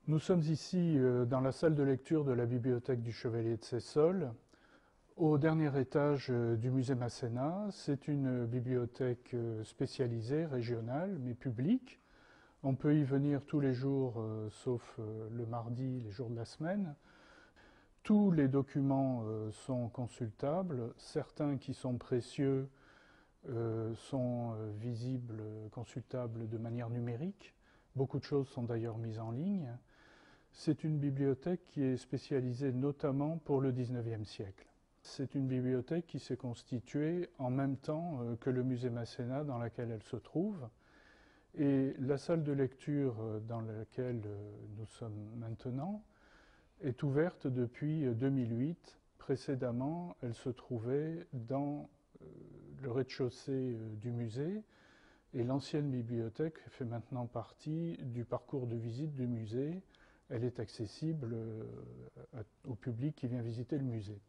Nous sommes ici dans la salle de lecture de la bibliothèque du Chevalier de Sessol, au dernier étage du musée Masséna. C'est une bibliothèque spécialisée, régionale, mais publique. On peut y venir tous les jours, sauf le mardi, les jours de la semaine. Tous les documents sont consultables. Certains qui sont précieux sont visibles, consultables de manière numérique. Beaucoup de choses sont d'ailleurs mises en ligne. C'est une bibliothèque qui est spécialisée notamment pour le XIXe siècle. C'est une bibliothèque qui s'est constituée en même temps que le musée Masséna dans laquelle elle se trouve. Et la salle de lecture dans laquelle nous sommes maintenant est ouverte depuis 2008. Précédemment, elle se trouvait dans le rez-de-chaussée du musée. Et l'ancienne bibliothèque fait maintenant partie du parcours de visite du musée. Elle est accessible au public qui vient visiter le musée.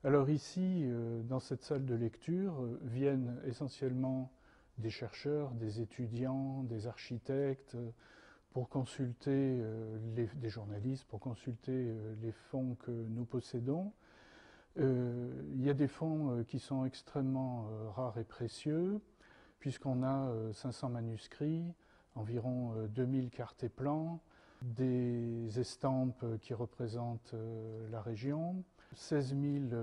Alors ici, dans cette salle de lecture, viennent essentiellement des chercheurs, des étudiants, des architectes, pour consulter des journalistes, pour consulter les fonds que nous possédons. Il y a des fonds qui sont extrêmement rares et précieux, puisqu'on a 500 manuscrits, environ 2000 cartes et plans, des estampes qui représentent la région, 16 000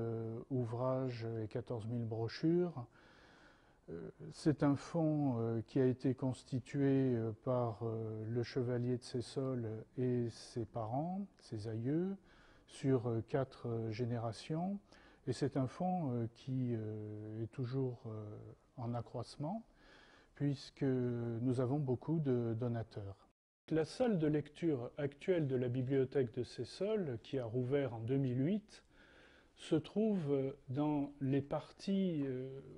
ouvrages et 14 000 brochures. C'est un fonds qui a été constitué par le chevalier de Sessol et ses parents, ses aïeux, sur 4 générations. Et c'est un fonds qui est toujours en accroissement, puisque nous avons beaucoup de donateurs. La salle de lecture actuelle de la bibliothèque de Sessol, qui a rouvert en 2008, se trouve dans les parties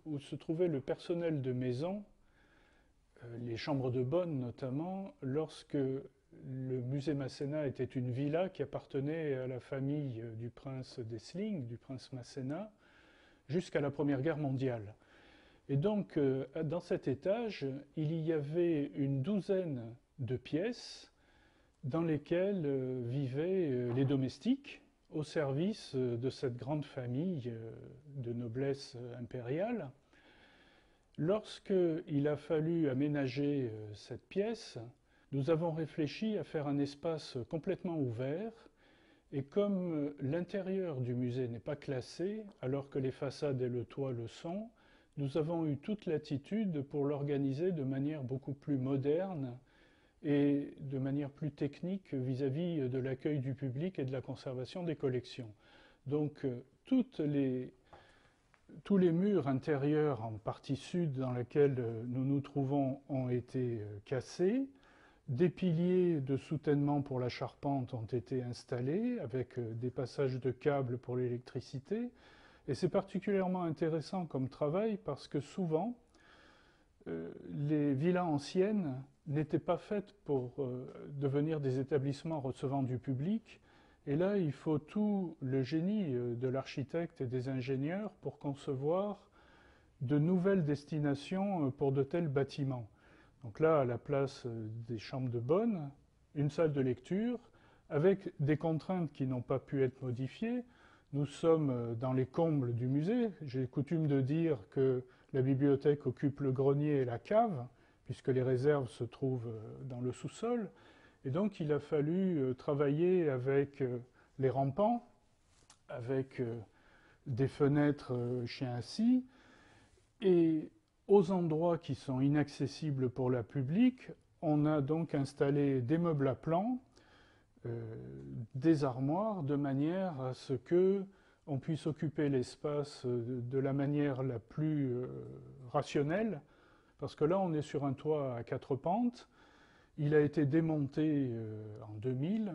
où se trouvait le personnel de maison, les chambres de bonne notamment, lorsque le musée Masséna était une villa qui appartenait à la famille du prince d'Essling, du prince Masséna, jusqu'à la Première Guerre mondiale. Et donc, dans cet étage, il y avait une douzaine de pièces dans lesquelles vivaient les domestiques au service de cette grande famille de noblesse impériale. Lorsqu'il a fallu aménager cette pièce, nous avons réfléchi à faire un espace complètement ouvert, et comme l'intérieur du musée n'est pas classé, alors que les façades et le toit le sont, nous avons eu toute latitude pour l'organiser de manière beaucoup plus moderne et de manière plus technique vis-à-vis de l'accueil du public et de la conservation des collections. Donc tous les murs intérieurs en partie sud dans lesquels nous nous trouvons ont été cassés. Des piliers de soutènement pour la charpente ont été installés avec des passages de câbles pour l'électricité. Et c'est particulièrement intéressant comme travail parce que souvent, les villas anciennes n'étaient pas faites pour devenir des établissements recevant du public. Et là, il faut tout le génie de l'architecte et des ingénieurs pour concevoir de nouvelles destinations pour de tels bâtiments. Donc là, à la place des chambres de bonne, une salle de lecture, avec des contraintes qui n'ont pas pu être modifiées. Nous sommes dans les combles du musée. J'ai coutume de dire que la bibliothèque occupe le grenier et la cave, puisque les réserves se trouvent dans le sous-sol. Et donc il a fallu travailler avec les rampants, avec des fenêtres chien assis, et aux endroits qui sont inaccessibles pour le public, on a donc installé des meubles à plans, des armoires, de manière à ce qu'on puisse occuper l'espace de la manière la plus rationnelle, parce que là on est sur un toit à 4 pentes, il a été démonté en 2000,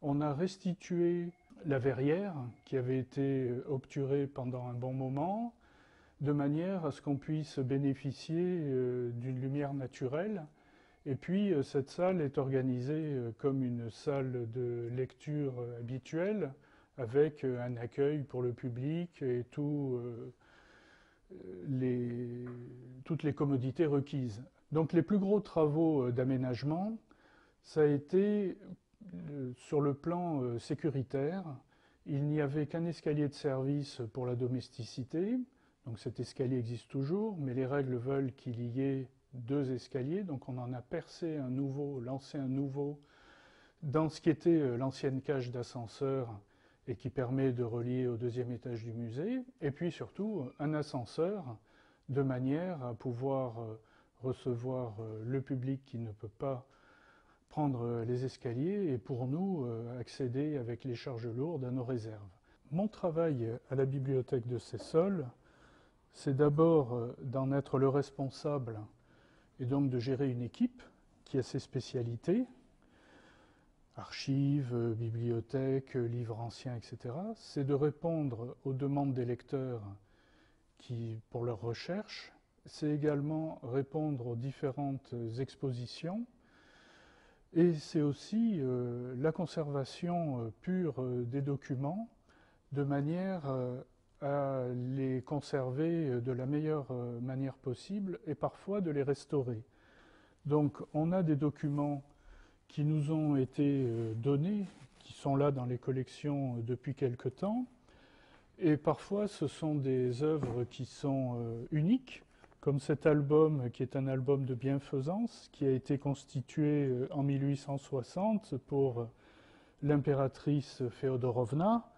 on a restitué la verrière qui avait été obturée pendant un bon moment, de manière à ce qu'on puisse bénéficier d'une lumière naturelle. Et puis cette salle est organisée comme une salle de lecture habituelle, avec un accueil pour le public et toutes les commodités requises. Donc les plus gros travaux d'aménagement, ça a été sur le plan sécuritaire, il n'y avait qu'un escalier de service pour la domesticité. Donc cet escalier existe toujours, mais les règles veulent qu'il y ait 2 escaliers. Donc on en a percé un nouveau, lancé un nouveau dans ce qui était l'ancienne cage d'ascenseur et qui permet de relier au 2e étage du musée. Et puis surtout un ascenseur de manière à pouvoir recevoir le public qui ne peut pas prendre les escaliers et pour nous accéder avec les charges lourdes à nos réserves. Mon travail à la bibliothèque de Seyssol, c'est d'abord d'en être le responsable et donc de gérer une équipe qui a ses spécialités, archives, bibliothèques, livres anciens, etc. C'est de répondre aux demandes des lecteurs pour leur recherche. C'est également répondre aux différentes expositions. Et c'est aussi la conservation pure des documents de manière à les conserver de la meilleure manière possible et parfois de les restaurer. Donc on a des documents qui nous ont été donnés, qui sont là dans les collections depuis quelque temps, et parfois ce sont des œuvres qui sont uniques, comme cet album qui est un album de bienfaisance qui a été constitué en 1860 pour l'impératrice Féodorovna.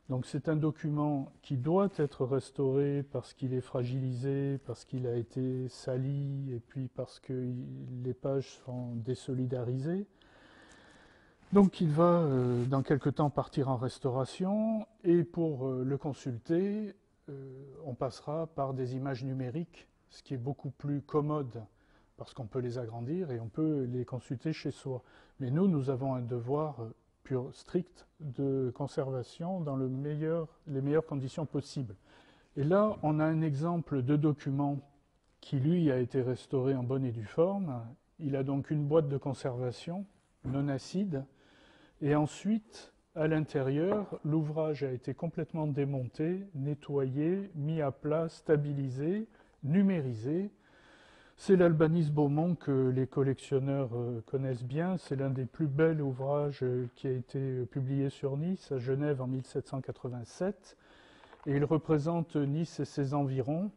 Donc c'est un document qui doit être restauré parce qu'il est fragilisé, parce qu'il a été sali et puis parce que les pages sont désolidarisées. Donc il va dans quelque temps partir en restauration et pour le consulter, on passera par des images numériques, ce qui est beaucoup plus commode parce qu'on peut les agrandir et on peut les consulter chez soi. Mais nous avons un devoir strict de conservation dans les meilleures conditions possibles. Et là, on a un exemple de document qui, lui, a été restauré en bonne et due forme. Il a donc une boîte de conservation non acide. Et ensuite, à l'intérieur, l'ouvrage a été complètement démonté, nettoyé, mis à plat, stabilisé, numérisé. C'est l'Albanese Beaumont que les collectionneurs connaissent bien. C'est l'un des plus bels ouvrages qui a été publié sur Nice, à Genève en 1787. Et il représente Nice et ses environs.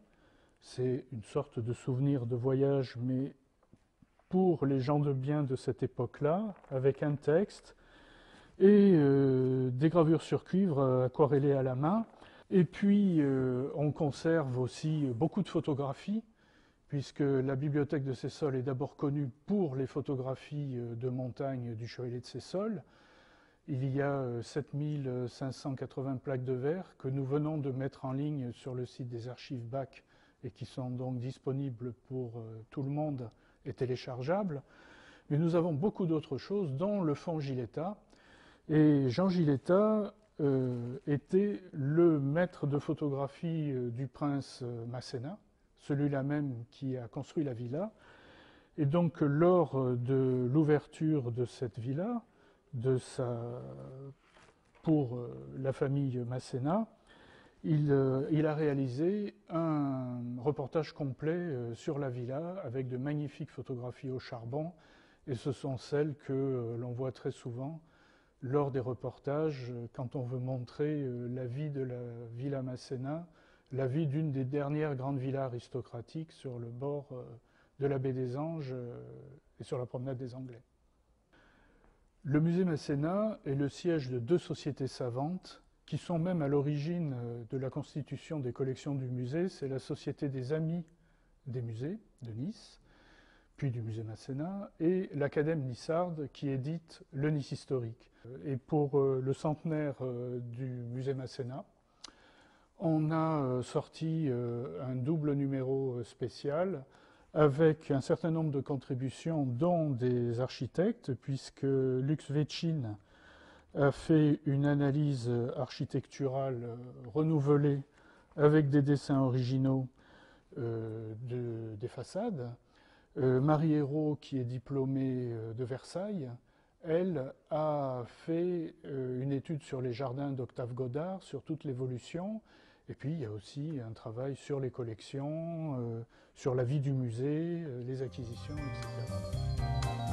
C'est une sorte de souvenir de voyage, mais pour les gens de bien de cette époque-là, avec un texte et des gravures sur cuivre aquarellées à la main. Et puis, on conserve aussi beaucoup de photographies, puisque la bibliothèque de Seyssol est d'abord connue pour les photographies de montagne du chevalier de Seyssol. Il y a 7580 plaques de verre que nous venons de mettre en ligne sur le site des archives BAC et qui sont donc disponibles pour tout le monde et téléchargeables. Mais nous avons beaucoup d'autres choses, dont le fonds Giletta. Et Jean Giletta était le maître de photographie du prince Masséna, celui-là même qui a construit la villa. Et donc, lors de l'ouverture de cette villa, pour la famille Masséna, il a réalisé un reportage complet sur la villa avec de magnifiques photographies au charbon. Et ce sont celles que l'on voit très souvent lors des reportages quand on veut montrer la vie de la villa Masséna, la vie d'une des dernières grandes villas aristocratiques sur le bord de la baie des Anges et sur la promenade des Anglais. Le musée Masséna est le siège de 2 sociétés savantes qui sont même à l'origine de la constitution des collections du musée. C'est la Société des Amis des Musées de Nice, puis du musée Masséna, et l'Acadème Nissarde qui édite le Nice historique. Et pour le centenaire du musée Masséna, on a sorti un double numéro spécial avec un certain nombre de contributions, dont des architectes, puisque Lux Vecin a fait une analyse architecturale renouvelée avec des dessins originaux des façades. Marie Hérault, qui est diplômée de Versailles, elle a fait une étude sur les jardins d'Octave Godard, sur toute l'évolution. Et puis il y a aussi un travail sur les collections, sur la vie du musée, les acquisitions, etc.